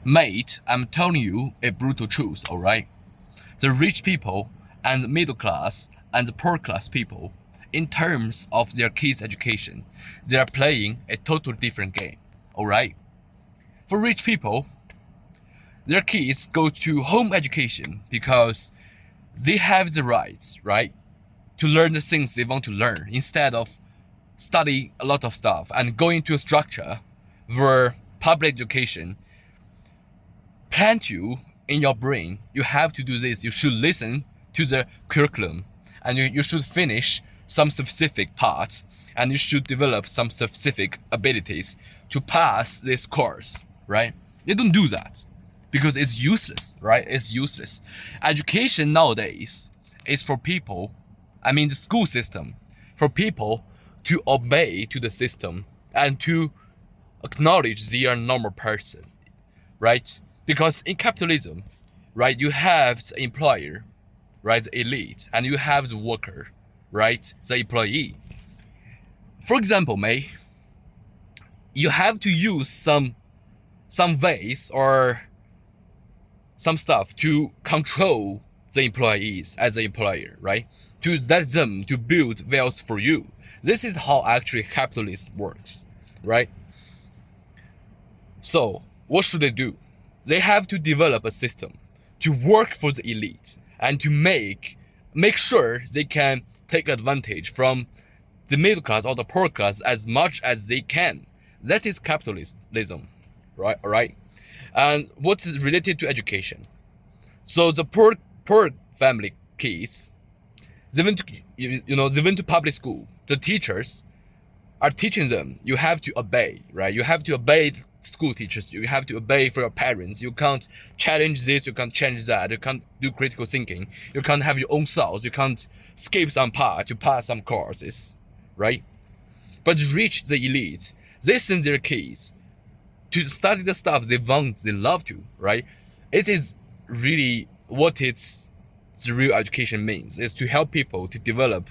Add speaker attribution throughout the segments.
Speaker 1: Mate, I'm telling you a brutal truth, alright? The rich people and the middle class and the poor class people, in terms of their kids' education, they are playing a totally different game, alright? For rich people, their kids go to home education because they have the rights, right? To learn the things they want to learn instead of study a lot of stuff and going to a structure where public education plant you in your brain. You have to do this. You should listen to the curriculum and you should finish some specific parts and you should develop some specific abilities to pass this course, right? They don't do that because it's useless, right? It's useless. Education nowadays is for people, I mean the school system, for people to obey to the system and to acknowledge they are a normal person, right? Because in capitalism, right, you have the employer, right, the elite, and you have the worker, right, the employee. For example, May, you have to use some ways or some stuff to control the employees as the employer, right? To let them to build wealth for you. This is how actually capitalist works, right? So what should they do? They have to develop a system to work for the elite and to make sure they can take advantage from the middle class or the poor class as much as they can. That is capitalism, right? All right. And what is related to education? So the poor family kids, they went to they went to public school. The teachers are teaching them you have to obey, right? You have to obey school teachers. You have to obey for your parents. You can't challenge this. You can't change that. You can't do critical thinking. You can't have your own thoughts. You can't skip some part to pass some courses, right? But reach the elite, they send their kids to study the stuff they want, they love to, right? It is really what it's the real education means, is to help people to develop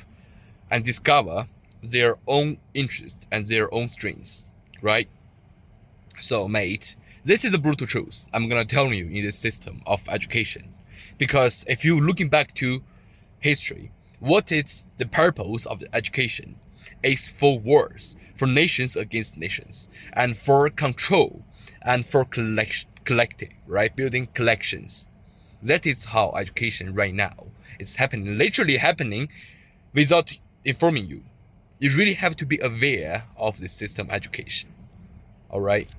Speaker 1: and discover their own interests and their own strengths, right? So, mate, this is the brutal truth I'm gonna tell you in this system of education. Because if you looking back to history, what is the purpose of the education? Is for wars, for nations against nations, and for control, and for collecting, right? Building collections. That is how education right now is happening, literally happening without informing you. You really have to be aware of the system education. All right.